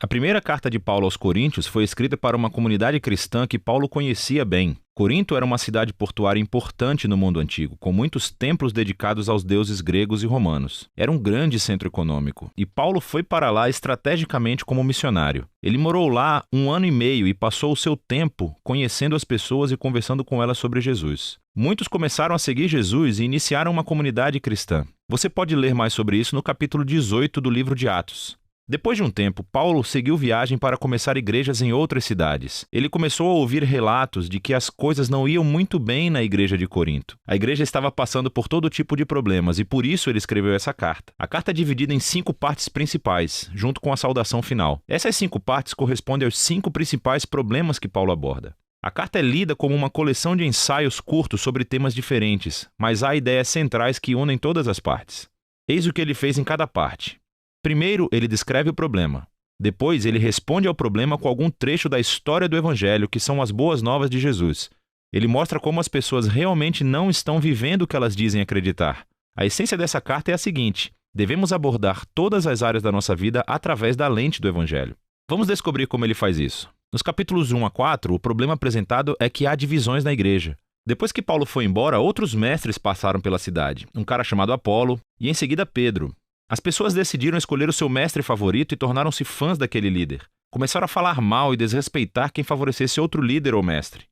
A primeira carta de Paulo aos Coríntios foi escrita para uma comunidade cristã que Paulo conhecia bem. Corinto era uma cidade portuária importante no mundo antigo, com muitos templos dedicados aos deuses gregos e romanos. Era um grande centro econômico, e Paulo foi para lá estrategicamente como missionário. Ele morou lá 1 ano e meio e passou o seu tempo conhecendo as pessoas e conversando com elas sobre Jesus. Muitos começaram a seguir Jesus e iniciaram uma comunidade cristã. Você pode ler mais sobre isso no capítulo 18 do livro de Atos. Depois de um tempo, Paulo seguiu viagem para começar igrejas em outras cidades. Ele começou a ouvir relatos de que as coisas não iam muito bem na igreja de Corinto. A igreja estava passando por todo tipo de problemas e por isso ele escreveu essa carta. A carta é dividida em 5 partes principais, junto com a saudação final. Essas 5 partes correspondem aos 5 principais problemas que Paulo aborda. A carta é lida como uma coleção de ensaios curtos sobre temas diferentes, mas há ideias centrais que unem todas as partes. Eis o que ele fez em cada parte. Primeiro, ele descreve o problema. Depois, ele responde ao problema com algum trecho da história do Evangelho, que são as boas novas de Jesus. Ele mostra como as pessoas realmente não estão vivendo o que elas dizem acreditar. A essência dessa carta é a seguinte: devemos abordar todas as áreas da nossa vida através da lente do Evangelho. Vamos descobrir como ele faz isso. Nos capítulos 1 a 4, o problema apresentado é que há divisões na igreja. Depois que Paulo foi embora, outros mestres passaram pela cidade. Um cara chamado Apolo e, em seguida, Pedro. As pessoas decidiram escolher o seu mestre favorito e tornaram-se fãs daquele líder. Começaram a falar mal e desrespeitar quem favorecesse outro líder ou mestre.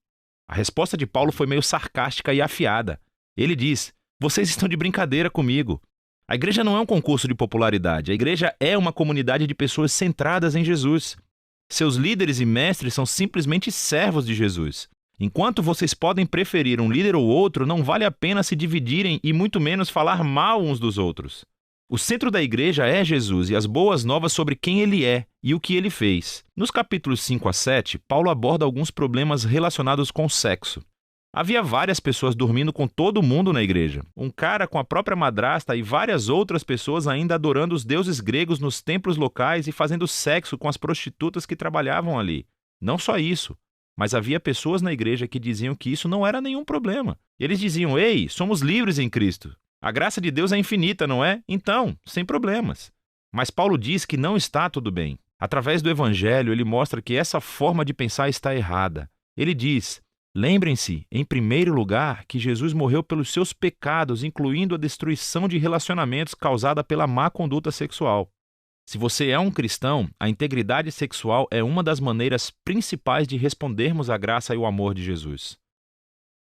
A resposta de Paulo foi meio sarcástica e afiada. Ele diz: "Vocês estão de brincadeira comigo. A igreja não é um concurso de popularidade. A igreja é uma comunidade de pessoas centradas em Jesus. Seus líderes e mestres são simplesmente servos de Jesus. Enquanto vocês podem preferir um líder ou outro, não vale a pena se dividirem e muito menos falar mal uns dos outros. O centro da igreja é Jesus e as boas novas sobre quem ele é e o que ele fez." Nos capítulos 5 a 7, Paulo aborda alguns problemas relacionados com o sexo. Havia várias pessoas dormindo com todo mundo na igreja. Um cara com a própria madrasta e várias outras pessoas ainda adorando os deuses gregos nos templos locais e fazendo sexo com as prostitutas que trabalhavam ali. Não só isso, mas havia pessoas na igreja que diziam que isso não era nenhum problema. Eles diziam: "Ei, somos livres em Cristo. A graça de Deus é infinita, não é? Então, sem problemas." Mas Paulo diz que não está tudo bem. Através do Evangelho, ele mostra que essa forma de pensar está errada. Ele diz: "Lembrem-se, em primeiro lugar, que Jesus morreu pelos seus pecados, incluindo a destruição de relacionamentos causada pela má conduta sexual." Se você é um cristão, a integridade sexual é uma das maneiras principais de respondermos à graça e ao amor de Jesus.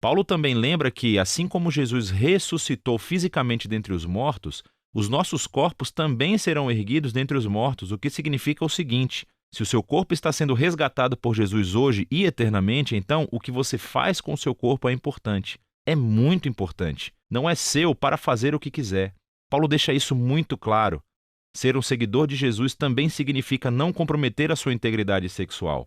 Paulo também lembra que, assim como Jesus ressuscitou fisicamente dentre os mortos, os nossos corpos também serão erguidos dentre os mortos, o que significa o seguinte: se o seu corpo está sendo resgatado por Jesus hoje e eternamente, então o que você faz com o seu corpo é importante. É muito importante. Não é seu para fazer o que quiser. Paulo deixa isso muito claro. Ser um seguidor de Jesus também significa não comprometer a sua integridade sexual.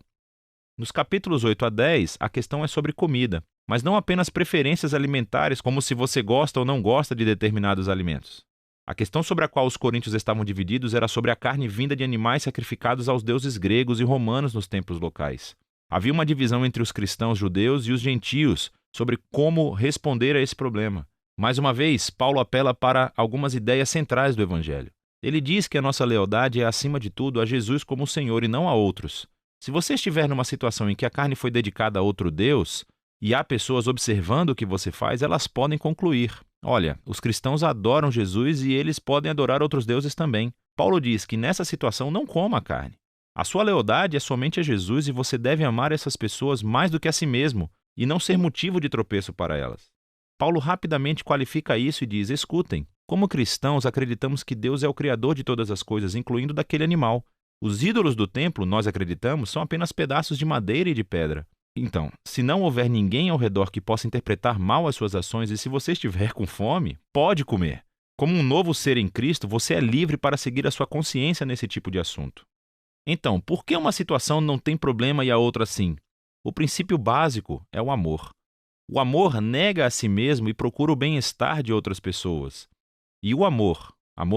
Nos capítulos 8 a 10, a questão é sobre comida, mas não apenas preferências alimentares, como se você gosta ou não gosta de determinados alimentos. A questão sobre a qual os coríntios estavam divididos era sobre a carne vinda de animais sacrificados aos deuses gregos e romanos nos templos locais. Havia uma divisão entre os cristãos judeus e os gentios sobre como responder a esse problema. Mais uma vez, Paulo apela para algumas ideias centrais do Evangelho. Ele diz que a nossa lealdade é, acima de tudo, a Jesus como Senhor e não a outros. Se você estiver numa situação em que a carne foi dedicada a outro Deus, e há pessoas observando o que você faz, elas podem concluir: olha, os cristãos adoram Jesus e eles podem adorar outros deuses também. Paulo diz que nessa situação não coma a carne. A sua lealdade é somente a Jesus e você deve amar essas pessoas mais do que a si mesmo e não ser motivo de tropeço para elas. Paulo rapidamente qualifica isso e diz: escutem, como cristãos acreditamos que Deus é o Criador de todas as coisas, incluindo daquele animal. Os ídolos do templo, nós acreditamos, são apenas pedaços de madeira e de pedra. Então, se não houver ninguém ao redor que possa interpretar mal as suas ações e se você estiver com fome, pode comer. Como um novo ser em Cristo, você é livre para seguir a sua consciência nesse tipo de assunto. Então, por que uma situação não tem problema e a outra sim? O princípio básico é o amor. O amor nega a si mesmo e procura o bem-estar de outras pessoas. E o amor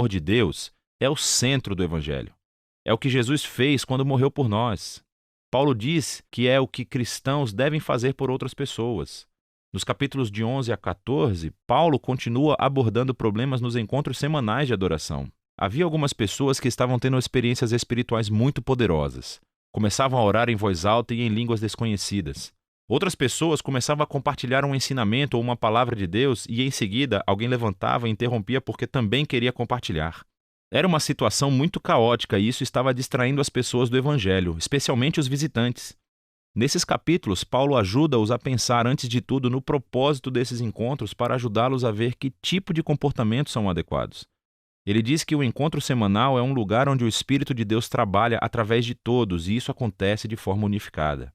de Deus, é o centro do Evangelho. É o que Jesus fez quando morreu por nós. Paulo diz que é o que cristãos devem fazer por outras pessoas. Nos capítulos de 11 a 14, Paulo continua abordando problemas nos encontros semanais de adoração. Havia algumas pessoas que estavam tendo experiências espirituais muito poderosas. Começavam a orar em voz alta e em línguas desconhecidas. Outras pessoas começavam a compartilhar um ensinamento ou uma palavra de Deus e, em seguida, alguém levantava e interrompia porque também queria compartilhar. Era uma situação muito caótica e isso estava distraindo as pessoas do Evangelho, especialmente os visitantes. Nesses capítulos, Paulo ajuda-os a pensar antes de tudo no propósito desses encontros para ajudá-los a ver que tipo de comportamentos são adequados. Ele diz que o encontro semanal é um lugar onde o Espírito de Deus trabalha através de todos e isso acontece de forma unificada.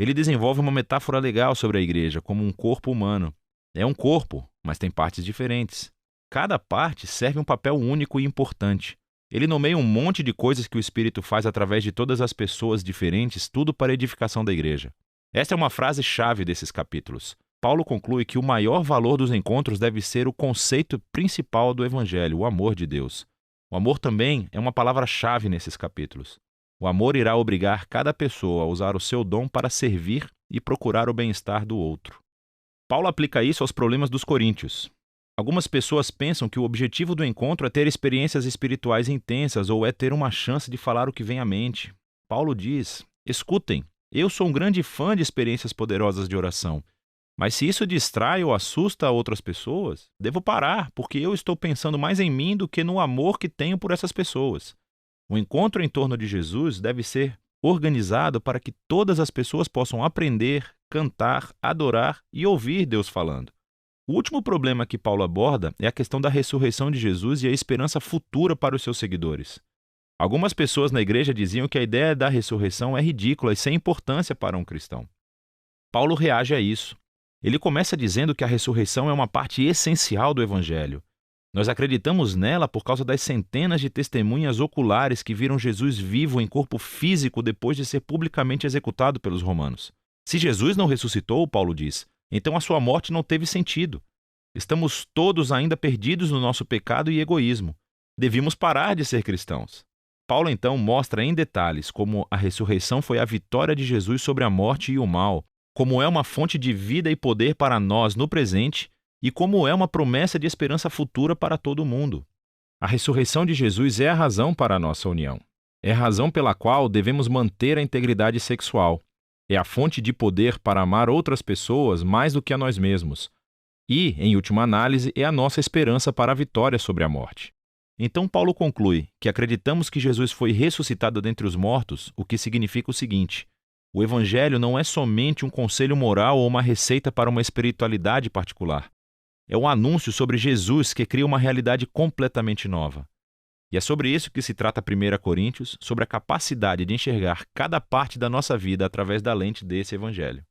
Ele desenvolve uma metáfora legal sobre a igreja como um corpo humano. É um corpo, mas tem partes diferentes. Cada parte serve um papel único e importante. Ele nomeia um monte de coisas que o Espírito faz através de todas as pessoas diferentes, tudo para a edificação da igreja. Esta é uma frase-chave desses capítulos. Paulo conclui que o maior valor dos encontros deve ser o conceito principal do Evangelho, o amor de Deus. O amor também é uma palavra-chave nesses capítulos. O amor irá obrigar cada pessoa a usar o seu dom para servir e procurar o bem-estar do outro. Paulo aplica isso aos problemas dos coríntios. Algumas pessoas pensam que o objetivo do encontro é ter experiências espirituais intensas ou é ter uma chance de falar o que vem à mente. Paulo diz: escutem, eu sou um grande fã de experiências poderosas de oração. Mas se isso distrai ou assusta outras pessoas, devo parar, porque eu estou pensando mais em mim do que no amor que tenho por essas pessoas. O encontro em torno de Jesus deve ser organizado para que todas as pessoas possam aprender, cantar, adorar e ouvir Deus falando. O último problema que Paulo aborda é a questão da ressurreição de Jesus e a esperança futura para os seus seguidores. Algumas pessoas na igreja diziam que a ideia da ressurreição é ridícula e sem importância para um cristão. Paulo reage a isso. Ele começa dizendo que a ressurreição é uma parte essencial do Evangelho. Nós acreditamos nela por causa das centenas de testemunhas oculares que viram Jesus vivo em corpo físico depois de ser publicamente executado pelos romanos. Se Jesus não ressuscitou, Paulo diz, então a sua morte não teve sentido. Estamos todos ainda perdidos no nosso pecado e egoísmo. Devíamos parar de ser cristãos. Paulo então mostra em detalhes como a ressurreição foi a vitória de Jesus sobre a morte e o mal, como é uma fonte de vida e poder para nós no presente e como é uma promessa de esperança futura para todo mundo. A ressurreição de Jesus é a razão para a nossa união. É a razão pela qual devemos manter a integridade sexual. É a fonte de poder para amar outras pessoas mais do que a nós mesmos. E, em última análise, é a nossa esperança para a vitória sobre a morte. Então Paulo conclui que acreditamos que Jesus foi ressuscitado dentre os mortos, o que significa o seguinte: o Evangelho não é somente um conselho moral ou uma receita para uma espiritualidade particular. É um anúncio sobre Jesus que cria uma realidade completamente nova. E é sobre isso que se trata 1 Coríntios, sobre a capacidade de enxergar cada parte da nossa vida através da lente desse Evangelho.